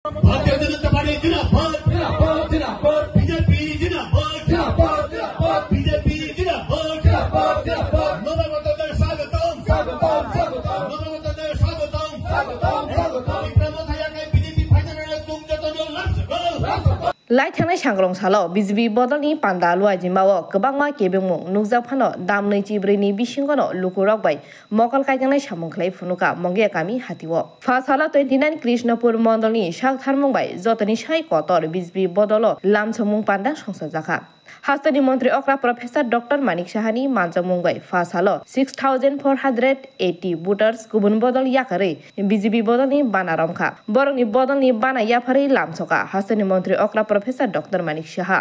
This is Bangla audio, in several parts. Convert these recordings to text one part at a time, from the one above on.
भारतीय जनता पार्टी जिंदाबाद जिंदाबाद जिंदाबाद बीजेपी जिंदाबाद जिंदाबाद जिंदाबाद बीजेपी जिंदाबाद जिंदाबाद जिंदाबाद नवमतदार स्वागतम स्वागतम स्वागतम नवमतदार स्वागतम स्वागतम स्वागतम प्रमोद याके बीजेपी फाइनल तुमजतनो लासगो लाइ थांनाय सांग्रं सालाव बिजेपि बदलनि पान्दा लुआजिमाव गोबांमा केबेंमुं नुकजाफानो दाम 24 नि बिसिंगनो लुकुरावबाय मकल कायजांनाय सामुंखलाय फुनुका मंगे गामि हातिव फासाला 29 कृष्णपुर मण्डलनि सागथारमुंबाय जतनि साय कतर बिजेपि बदल लामसमुं पान्दा संसद जाखा हास्तानि मन्त्री अक्रा प्रोफेसर डॉक्टर मानिक साहानि मानजमुंबाय फासालो 6480 वोटार्स गुबुन बदल याकारै बिजेपि बदलनि बानारमखा बरंनि बदलनि बाना याफारै लामसका हास्तानि मन्त्री अक्रा professor doctor Manik Saha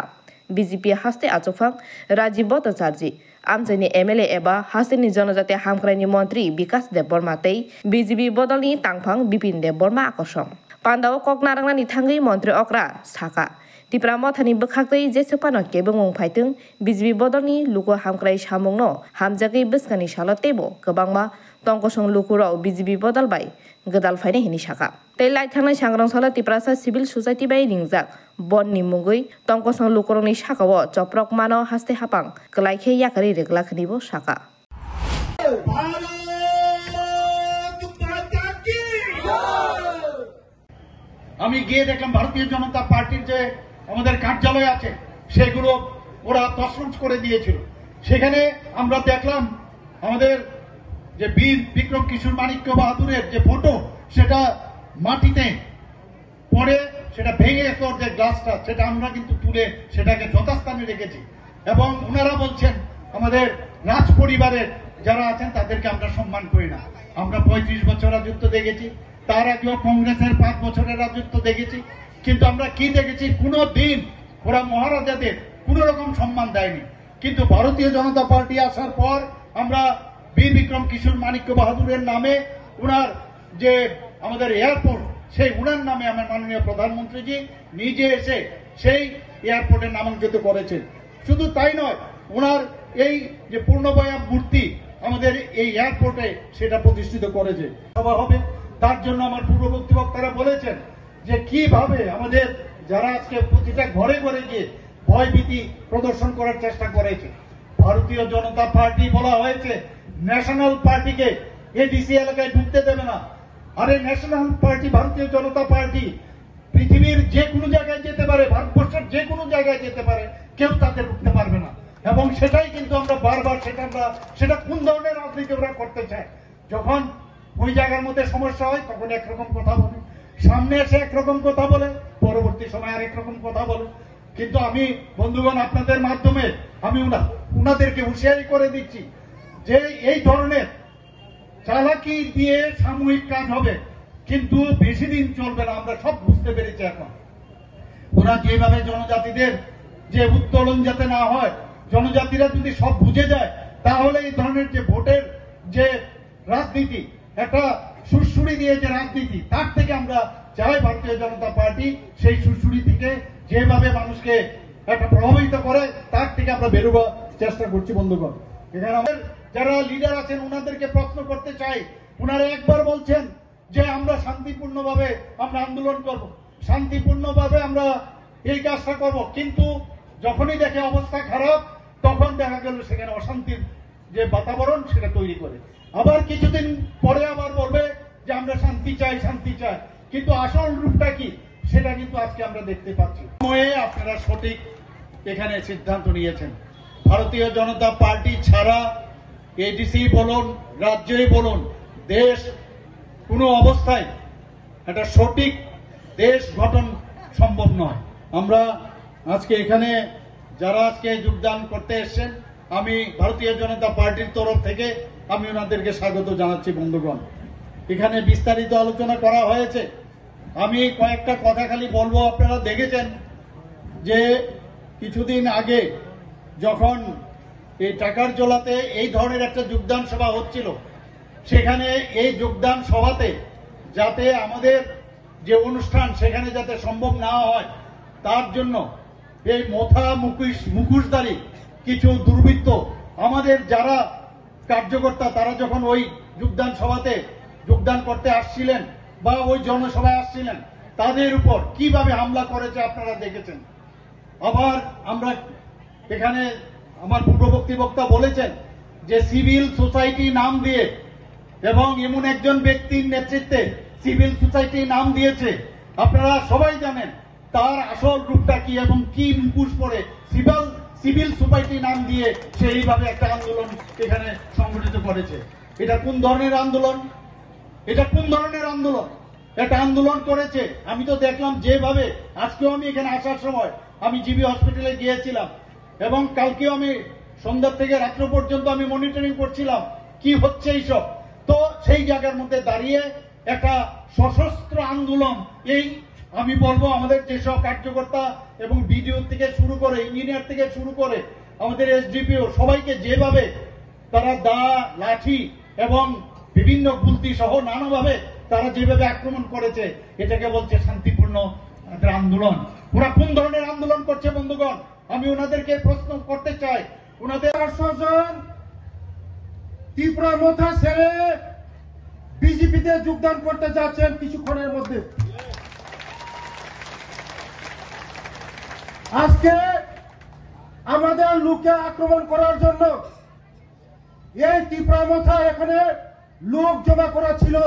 BJP हास्ते आचुफां राजीव भट्टाचार्य आमचाइनि एमएलए एबा हास्तेनि जनजाति हामख्रायनि मन्त्री विकास देब बर्मातै बिजेपि बदलनि तांफां बिपिन देब बर्मा आकर्षण पान्दाव ककनारांनानि थांगै मन्त्री अक्रा साका तिप्रा मथानि बखाक्तै जेसेपानो केबेंमुं फाइथों बिजेपि बदलनि लुकु हामख्राय सामुंनो हामजागै बस्कानि सालो तेबो गोबांमा तंकसं लुकुराव बिजेपि बदलबाय गोदाल फाइनाय हिनि साका तै लाइ थांनाय सांग्रांसाला तिप्रासा सिभिल सोसाइटि बाय रिंजाक बननि मुंगै तंकसं लुकुरंनि साकाव चप्रक मानो हास्ते हापां कलाइखे याकारि रेगलाखनिबो साका আমি গিয়ে দেখলাম ভারতীয় জনতা পার্টির যে আমাদের কার্যালয় আছে সেগুলো ওরা তছনছ করে দিয়েছিল সেখানে আমরা দেখলাম আমাদের যে বীর বিক্রম কিশোর মানিক্য বাহাদুরের যে ফটো সেটা মাটিতে পড়ে সেটা ভেঙে তোর যে গ্লাসটা সেটা আমরা কিন্তু তুলে সেটাকে যথাস্থানে রেখেছি এবং ওনারা বলছেন আমাদের রাজ পরিবারের যারা আছেন তাদেরকে আমরা সম্মান করি না আমরা 35 বছর রাজত্ব দেখেছি তার আগেও কংগ্রেসের 5 বছরের রাজত্ব দেখেছি কিন্তু আমরা কি দেখেছি কোনো দিন ওরা মহারাজাদের কোনো রকম সম্মান দেয়নি কিন্তু ভারতীয় জনতা পার্টি আসার পর আমরা বীর বিক্রম কিশোর মানিক্য বাহাদুরের নামে ওনার যে আমাদের এয়ারপোর্ট সেই উড়ান নামে আমার মাননীয় প্রধানমন্ত্রীজি নিজে এসে সেই এয়ারপোর্টের নামাঙ্কিত করেছেন শুধু তাই নয় ওনার এই যে পূর্ণবয়া মূর্তি আমাদের এই এয়ারপোর্টে সেটা প্রতিষ্ঠিত করেছে সভা হবে তার জন্য আমার পূর্ববর্তী বক্তারা বলেছেন যে কিভাবে আমাদের যারা আজকে প্রতিটা ঘরে ঘরে গিয়ে ভয়ভীতি প্রদর্শন করার চেষ্টা করেছে ভারতীয় জনতা পার্টি বলা হয়েছে ন্যাশনাল পার্টিকে এডিসি এলাকায় ঢুকতে দেবে না আরে ন্যাশনাল পার্টি ভারতীয় জনতা পার্টি পৃথিবীর যে কোনো জায়গায় যেতে পারে ভারতবর্ষের যে কোনো জায়গায় যেতে পারে কেউ তাকে ঢুকতে পারবে না এবং সেটাই কিন্তু আমরা বারবার সেটা কোন ধরনের রাজনীতি ওরা করতে চায় যখন ওই জায়গার মধ্যে সমস্যা হয় তখন একরকম কথা বলে সামনে এসে একরকম কথা বলে পরবর্তী সময় আরেক রকম কথা বলে কিন্তু আমি বন্ধুগণ আপনাদের মাধ্যমে আমি উনাদেরকে হুঁশিয়ারি করে দিচ্ছি যে এই ধরনের চালাকি দিয়ে সাময়িক কাজ হবে কিন্তু বেশি দিন চলবে না আমরা সব বুঝতে পেরেছি এখন ওরা যেভাবে জনজাতিদের যে উত্তোলন যাতে না হয় জনজাতিরা যদি সব বুঝে যায় তাহলে এই ধরনের যে ভোটের যে রাজনীতি একটা সুরসুরি দিয়ে যে রাজনীতি তার থেকে আমরা চাই ভারতীয় জনতা পার্টি সেই সুরসুরি থেকে যেভাবে মানুষকে একটা প্রভাবিত করে তার থেকে আমরা বেরোবার চেষ্টা করছি বন্ধুগণ এখানে আমাদের যারা লিডার আছেন ওনাদেরকে প্রশ্ন করতে চাই ওনারা একবার বলছেন যে আমরা শান্তিপূর্ণভাবে আমরা আন্দোলন করব শান্তিপূর্ণভাবে আমরা এই কাজটা করব কিন্তু যখনই দেখে অবস্থা খারাপ তখন দেখা গেল সেখানে অশান্তির যে বাতাবরণ সেটা তৈরি করে আবার কিছুদিন পরে আবার বলবে যে আমরা শান্তি চাই কিন্তু আসল রূপটা কি সেটা কিন্তু আজকে আমরা দেখতে পাচ্ছি সময়ে আপনারা সঠিক এখানে সিদ্ধান্ত নিয়েছেন ভারতীয় জনতা পার্টি ছাড়া এডিসি বলুন রাজ্যই বলুন দেশ কোনো অবস্থায় একটা সঠিক দেশ গঠন সম্ভব নয় আমরা আজকে এখানে যারা আজকে যোগদান করতে এসেছেন আমি ভারতীয় জনতা পার্টির তরফ থেকে আমি ওনাদেরকে স্বাগত জানাচ্ছি বন্ধুগণ এখানে বিস্তারিত আলোচনা করা হয়েছে আমি কয়েকটা কথা খালি বলবো আপনারা দেখেছেন যে কিছুদিন আগে যখন এই টাকার জোলাতে এই ধরনের একটা যোগদান সভা হচ্ছিল সেখানে এই যোগদান সভাতে যাতে আমাদের যে অনুষ্ঠান সেখানে যাতে সম্ভব না হয় তার জন্য এই মুখোশধারী কিছু দুর্বৃত্ত আমাদের যারা কার্যকর্তা তারা যখন ওই যোগদান সভাতে যোগদান করতে আসছিলেন বা ওই জনসভায় আসছিলেন তাদের উপর কিভাবে হামলা করেছে আপনারা দেখেছেন। আবার আমরা এখানে আমার পূর্ববর্তী বক্তা বলেছেন যে সিভিল সোসাইটি নাম দিয়ে এবং এমন একজন ব্যক্তির নেতৃত্বে সিভিল সোসাইটি নাম দিয়েছে। আপনারা সবাই জানেন তার আসল রূপটা কি এবং কি মুখোশ পরে সিভিল সোসাইটি নাম দিয়ে সেইভাবে একটা আন্দোলন এখানে সংগঠিত করেছে। এটা কোন ধরনের আন্দোলন? এটা কোন ধরনের আন্দোলন? একটা আন্দোলন করেছে। আমি তো দেখলাম যেভাবে, আজকেও আমি এখানে আসার সময় আমি জিবি হসপিটালে গিয়েছিলাম এবং কালকেও আমি সন্ধ্যা থেকে রাত্র পর্যন্ত আমি মনিটরিং করছিলাম কি হচ্ছে এইসব। তো সেই জায়গার মধ্যে দাঁড়িয়ে একটা সশস্ত্র আন্দোলন, এই আমি বলবো আমাদের যেসব কার্যকর্তা এবং বিডিও থেকে শুরু করে ইঞ্জিনিয়ার থেকে শুরু করে আমাদের এসডিপিও সবাইকে যেভাবে তারা দা লাঠি এবং বিভিন্ন গুলতি সহ নানাভাবে তারা যেভাবে আক্রমণ করেছে, এটাকে বলছে শান্তিপূর্ণ একটা আন্দোলন। ওরা কোন ধরনের আন্দোলন করছে বন্ধুগণ? আমি ওনাদেরকে প্রশ্ন করতে চাই। ওনাদের 800 জন ত্রিপুরা মোথা ছেড়ে বিজেপিতে যোগদান করতে যাচ্ছেন কিছুক্ষণের মধ্যে। আজকে আমাদের লোককে আক্রমণ করার জন্য এই ত্রিপুরা মোথা এখানে লোক জমা করা ছিল।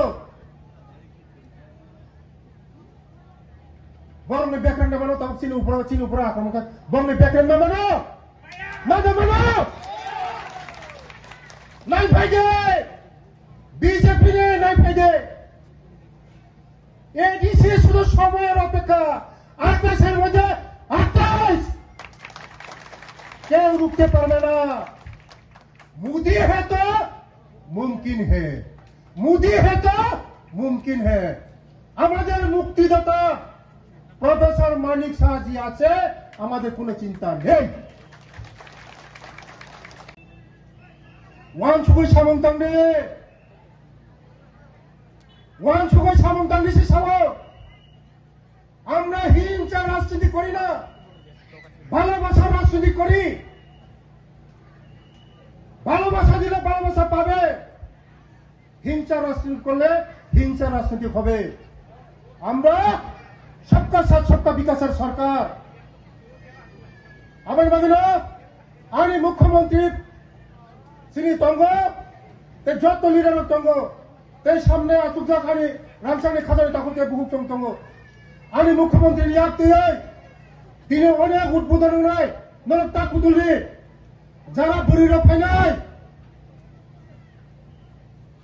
বরং ব্যাকরণ মানো, তখন চিনি উপরে আক্রমণ করে বরং ব্যাকরণ মানো নাই ফাইদে, বিজেপি নাই ফাইদে। এডিসি শুধু সময়ের অপেক্ষা। 28 মধ্যে 28 কেউ রুখতে পারবে না। মোদি है तो मुमकिन है, মোদি है तो मुमकिन है। আমাদের মুক্তিদাতা প্রফেসর মানিক শাহজি আছে, আমাদের কোনো চিন্তা নেই। ওয়ানসুগুই সামংতাংনি সামো। আমরা হিংসা রাজনীতি করি না, ভালোবাসার রাজনীতি করি। ভালোবাসা দিলে ভালোবাসা পাবে, হিংসা রাজনীতি করলে হিংসা রাজনীতি হবে। আমরা সবকা সাথ সবকা বিকাশের সরকার। আমার বাগিল আমি মুখ্যমন্ত্রী সিনি তঙ্গ যত লিডারের তঙ্গ তাই সামনে আসুকজাখানি রামসানি খাজানি তখন বহু তঙ্গ আমি মুখ্যমন্ত্রী ইয়াক দিয়ে তিনি অনেক উদ্বোধন নাই নরক তাকু তুলি যারা বুড়ির ফাইনাই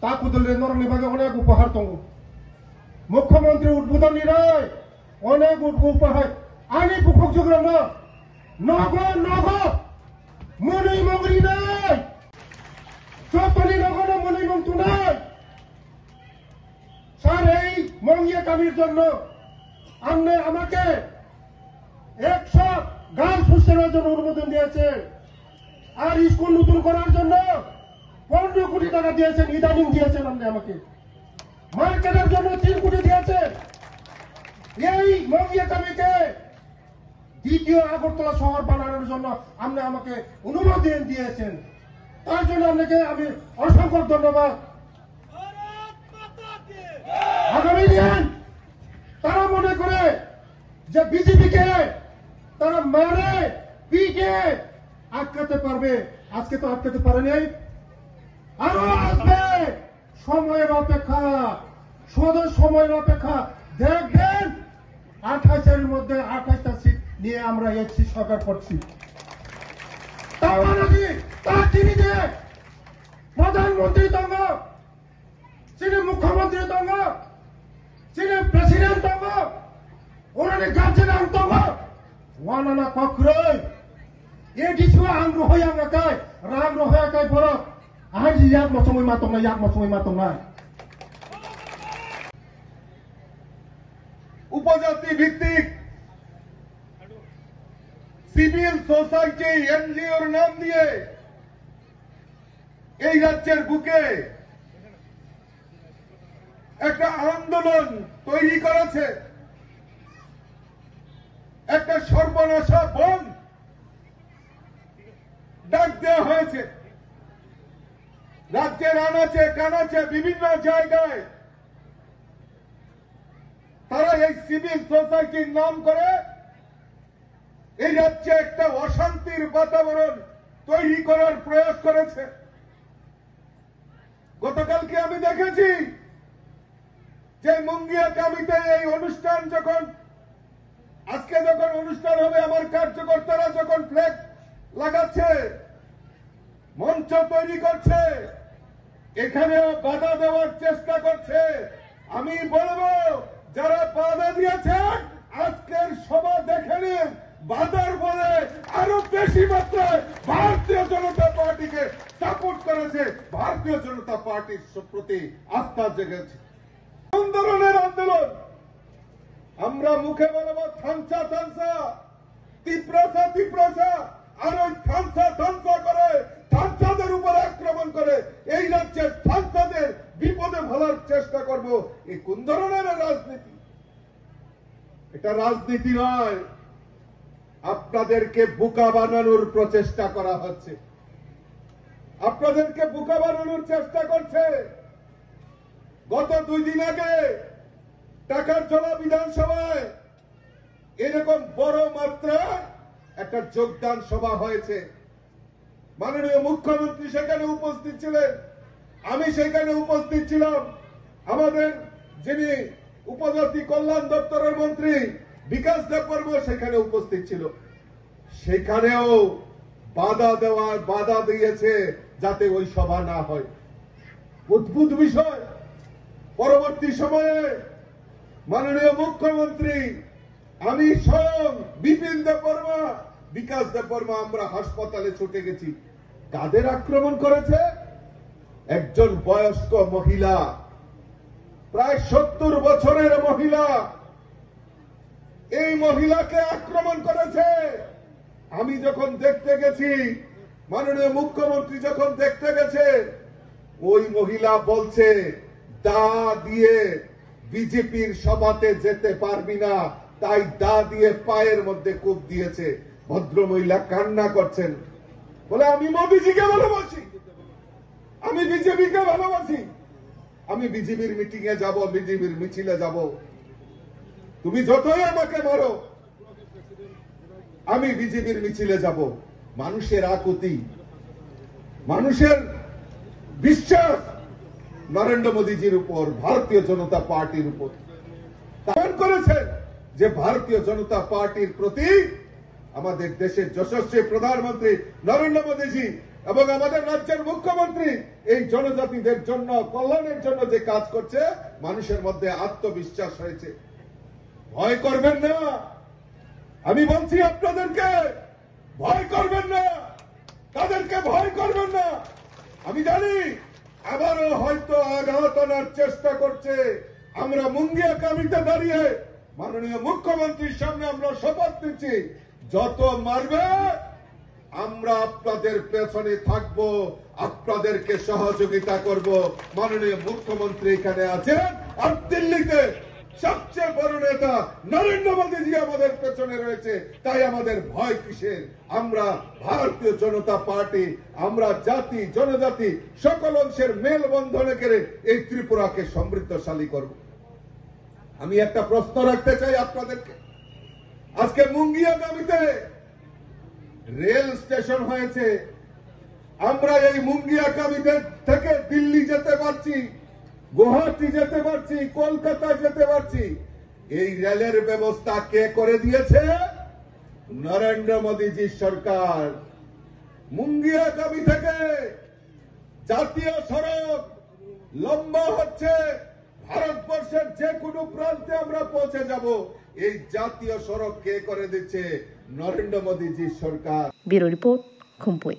তাকু তুলি নরক নিবাগে অনেক উপহার তঙ্গ মুখ্যমন্ত্রী উদ্বোধনী নাই অনেক উপহার আমি বুকক যোগ্য নগ মনই মগরি নাই চপলি নগর মনই মন্তু নাই। স্যার এই মঙ্গিয়া কামির জন্য আপনি আমাকে 100 গান সুস্থের জন্য অনুমোদন দিয়েছে, আর স্কুল নতুন করার জন্য 15 কোটি টাকা দিয়েছেন, ইদানিং দিয়েছেন আপনি আমাকে। মার্কেটের জন্য 3 কোটি দিয়েছেন। এই মঙ্গিয়া কামিকে দ্বিতীয় আগরতলা শহর বানানোর জন্য আপনি আমাকে অনুমোদন দিয়েছেন, তার জন্য আপনাকে আমি অসংখ্য ধন্যবাদ। আগামী দিন তারা মনে করে যে বিজেপিকে তারা মারে পিটে আটকাতে পারবে, আজকে তো আটকাতে পারেনি, আরো আসবে। সময়ের অপেক্ষা, শুধু সময়ের অপেক্ষা। দেখবেন 28-এর মধ্যে 28টা সিট নিয়ে আমরা এসছি, সরকার করছি। তাও নাকি তার চিনি যে প্রধানমন্ত্রী তঙ্গ, চিনি মুখ্যমন্ত্রী তঙ্গ, চিনি প্রেসিডেন্ট তঙ্গ, ওনারে গার্জেন তঙ্গ ওয়ানানা কখরই এডিসি আংগ্র হইয়া গাকাই রাংগ্র হইয়া কাই বড় আহাজি ইয়াক মসমই মাতং না, ইয়াক মসমই মাতং না। উপজাতি ভিত্তিক সিভিল সোসাইটি এনজিওর নাম দিয়ে এই রাজ্যের বুকে একটা আন্দোলন তৈরি করেছে, একটা সর্বনাশা বন ডাক দেওয়া হয়েছে। রাজ্যের আনাচে কানাচে বিভিন্ন জায়গায় তারা এই সিভিল সোসাইটির নাম করে এই রাজ্যে একটা অশান্তির বাতাবরণ তৈরি করার প্রয়াস করেছে। গতকালকে আমি দেখেছি যে মুঙ্গিয়াকামিতে এই অনুষ্ঠান আজকে যখন অনুষ্ঠান হবে, আমার কার্যকর্তারা যখন ফ্ল্যাগ লাগাচ্ছে, মঞ্চ তৈরি করছে, এখানেও বাধা দেওয়ার চেষ্টা করছে। আমি বলবো, যারা বাধা দিয়েছেন আজকের সভা দেখে নিন, বাধার বলে আরো বেশি মাত্রায় ভারতীয় জনতা পার্টিকে সাপোর্ট করেছে, ভারতীয় জনতা পার্টির প্রতি আস্থা জেগেছে। কোন ধরনের আন্দোলন? আমরা মুখে বলবো থামসা থামসা, তীব্রসা তীব্রসা, আর ওই থামসা থামসা করে থামসাদের উপর আক্রমণ করে এই রাজ্যের থামসাদের বিপদে ফেলার চেষ্টা করব। এই কোন ধরনের রাজনীতি? এটা রাজনীতি নয়, আপনাদেরকে বোকা বানানোর প্রচেষ্টা করা হচ্ছে, আপনাদেরকে বোকা বানানোর চেষ্টা করছে। গত 2 দিন আগে টাকারজলা বিধানসভায় এরকম বড় মাত্রায় একটা যোগদান সভা হয়েছে। মাননীয় মুখ্যমন্ত্রী সেখানে উপস্থিত ছিলেন, আমি সেখানে উপস্থিত ছিলাম, আমাদের যিনি উপজাতি কল্যাণ দপ্তরের মন্ত্রী বিকাশ দেববর্মা সেখানে উপস্থিত ছিল। সেখানেও বাধা দিয়েছে যাতে ওই সভা না হয়। অদ্ভুত বিষয়। পরবর্তী সময়ে মাননীয় মুখ্যমন্ত্রী, আমি স্বয়ং বিপিন দেববর্মা, বিকাশ দেববর্মা আমরা হাসপাতালে ছুটে গেছি। কাদের আক্রমণ করেছে? একজন বয়স্ক মহিলা, প্রায় 70 বছরের মহিলা, এই মহিলাকে আক্রমণ করেছে। আমি যখন দেখতে গেছি, মাননীয় মুখ্যমন্ত্রী যখন দেখতে গেছে, ওই মহিলা বলছে দা দিয়ে বিজেপির সভাতে যেতে পারবি না, তাই দা দিয়ে পায়ের মধ্যে কূপ দিয়েছে। ভদ্রমহিলা কান্না করছেন, বলে আমি মোদিজিকে ভালোবাসি, আমি বিজেপিকে ভালোবাসি, আমি বিজেপির মিটিং এ যাব, বিজেপির মিছিলে যাব, তুমি যতই আমাকে মারো আমি বিজেপির মিছিলে যাব। মানুষের আকুতি, মানুষের বিশ্বাস নরেন্দ্র মোদীজির উপর, ভারতীয় জনতা পার্টির উপর দাবি করেছেন যে ভারতীয় জনতা পার্টির প্রতি আমাদের দেশের যশস্বী প্রধানমন্ত্রী নরেন্দ্র মোদীজি এবং আমাদের রাজ্যের মুখ্যমন্ত্রী এই জনজাতিদের জন্য, কল্যাণের জন্য যে কাজ করছে, মানুষের মধ্যে আত্মবিশ্বাস হয়েছে। ভয় করবেন না, আমি বলছি আপনাদেরকে, ভয় করবেন না, তাদেরকে ভয় করবেন না। আমি জানি আবারও হয়তো আঘাত আনার চেষ্টা করছে। আমরা মুঙ্গিয়াকামিতে দাঁড়িয়ে মাননীয় মুখ্যমন্ত্রীর সামনে আমরা শপথ নিচ্ছি, যত মারবে আমরা আপনাদের পেছনে থাকব, আপনাদেরকে সহযোগিতা করব। মাননীয় মুখ্যমন্ত্রী এখানে আছেন, আর দিল্লিতে সবচেয়ে বড় নেতা নরেন্দ্র মোদীজি আমাদের পেছনে রয়েছে, তাই আমাদের ভয় কিসের? আমরা ভারতীয় জনতা পার্টি, আমরা জাতি জনজাতি সকল অংশের মেলবন্ধনে করে এই ত্রিপুরাকে সমৃদ্ধশালী করব। আমি একটা প্রশ্ন রাখতে চাই আপনাদেরকে। আজকে মুঙ্গিয়াকামিতে রেল স্টেশন হয়েছে, আমরা এই মুঙ্গিয়াকামিতে থেকে দিল্লি যেতে পারছি, গুয়াহাটি যেতে পারছি, কলকাতা যেতে পারছি। এই রেলের ব্যবস্থা কে করে দিয়েছে? নরেন্দ্র মোদীজির সরকার। মুঙ্গিয়াকামি থেকে জাতীয় সড়ক লম্বা হচ্ছে, ভারতবর্ষের যে কোনো প্রান্তে আমরা পৌঁছে যাব। এই জাতীয় সড়ক কে করে দিচ্ছে? নরেন্দ্র মোদীজির সরকার। Bureau report, খুমপুই।